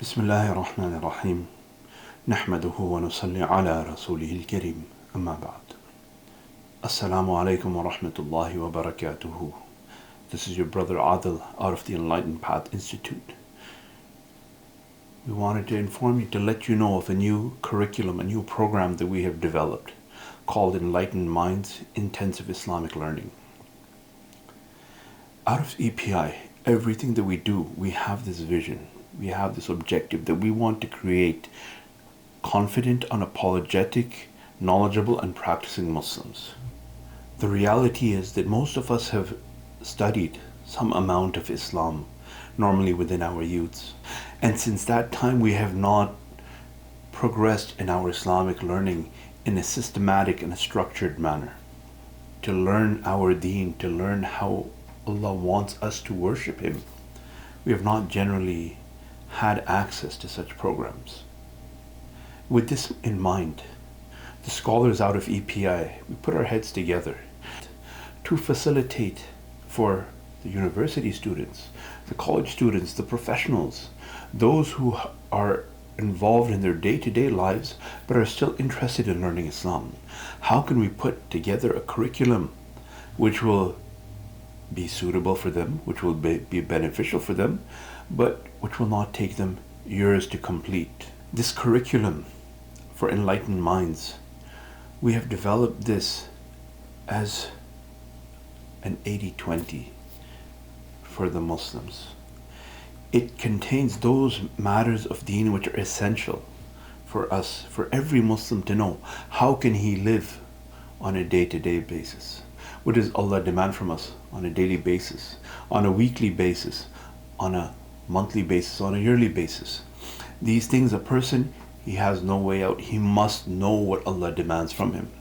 بسم الله الرحمن الرحيم نحمده ونصلي على رسوله الكريم أما بعد Assalamu alaikum wa rahmatullahi wa barakatuhu. This is your brother Adil out of the Enlightened Path Institute. We wanted to inform you to let you know of a new curriculum, a new program that we have developed called Enlightened Minds Intensive Islamic Learning. Out of EPI, everything that we do, we have this vision, we have this objective that we want to create confident, unapologetic, knowledgeable and practicing Muslims. The reality is that most of us have studied some amount of Islam, normally within our youths. And since that time we have not progressed in our Islamic learning in a systematic and a structured manner. To learn our deen, to learn how Allah wants us to worship Him. We have not generally had access to such programs. With this in mind, the scholars out of EPI, we put our heads together to facilitate for the university students, the college students, the professionals, those who are involved in their day-to-day lives but are still interested in learning Islam. How can we put together a curriculum which will be suitable for them, which will be beneficial for them, but which will not take them years to complete? This curriculum for Enlightened Minds, we have developed this as an 80-20 for the Muslims. It contains those matters of deen which are essential for us, for every Muslim to know. How can he live on a day-to-day basis? What does Allah demand from us on a daily basis, on a weekly basis, on a monthly basis, on a yearly basis? These things, a person, he has no way out. He must know what Allah demands from him.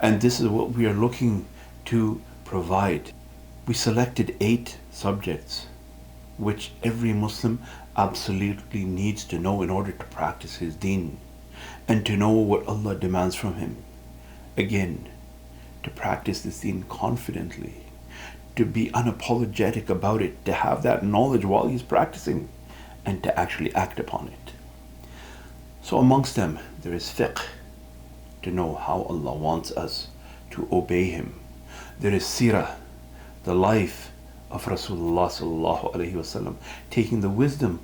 And this is what we are looking to provide. We selected 8 subjects which every Muslim absolutely needs to know in order to practice his deen and to know what Allah demands from him. Again, to practice this deen confidently, to be unapologetic about it, to have that knowledge while he's practicing and to actually act upon it. So amongst them, there is fiqh, to know how Allah wants us to obey Him. There is seerah, the life of Rasulullah sallallahu alaihi wasallam, taking the wisdom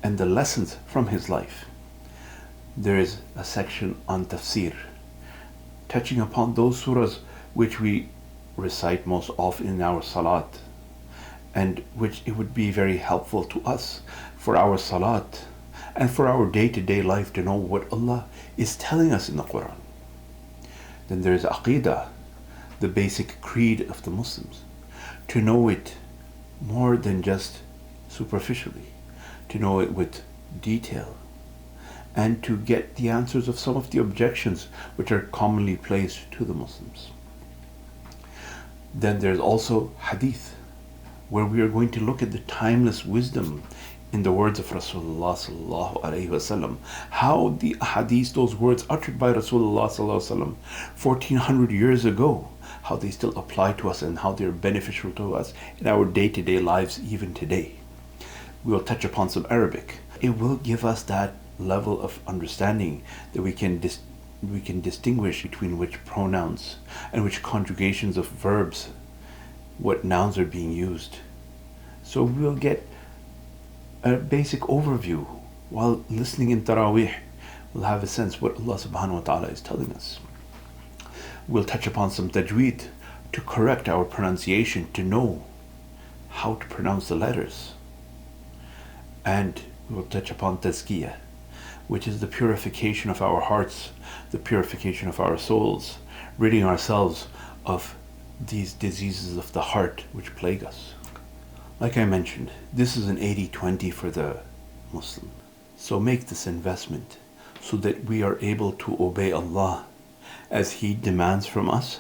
and the lessons from his life. There is a section on tafsir, touching upon those surahs which we recite most often in our salat, and which it would be very helpful to us for our salat and for our day-to-day life to know what Allah is telling us in the Quran. Then there is Aqidah, the basic creed of the Muslims, to know it more than just superficially, to know it with detail, and to get the answers of some of the objections which are commonly placed to the Muslims. Then there's also Hadith, where we are going to look at the timeless wisdom in the words of Rasulullah sallallahu alaihi wasallam, how the hadith, those words uttered by Rasulullah sallallahu alaihi wasallam 1400 years ago, how they still apply to us and how they're beneficial to us in our day-to-day lives even today. We will touch upon some Arabic. It will give us that level of understanding that we can distinguish between which pronouns and which conjugations of verbs, what nouns are being used. So we'll get a basic overview while listening in Taraweeh. We'll have a sense what Allah subhanahu wa ta'ala is telling us. We'll touch upon some tajweed to correct our pronunciation, to know how to pronounce the letters. And we'll touch upon tazkiyah, which is the purification of our hearts, the purification of our souls, ridding ourselves of these diseases of the heart which plague us. Like I mentioned, this is an 80-20 for the Muslim. So make this investment so that we are able to obey Allah as He demands from us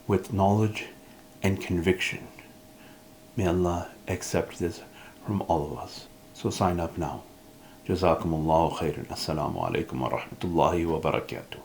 with knowledge and conviction. May Allah accept this from all of us. So sign up now. Jazakumullahu khairan. Assalamu alaikum wa rahmatullahi wa barakatuh.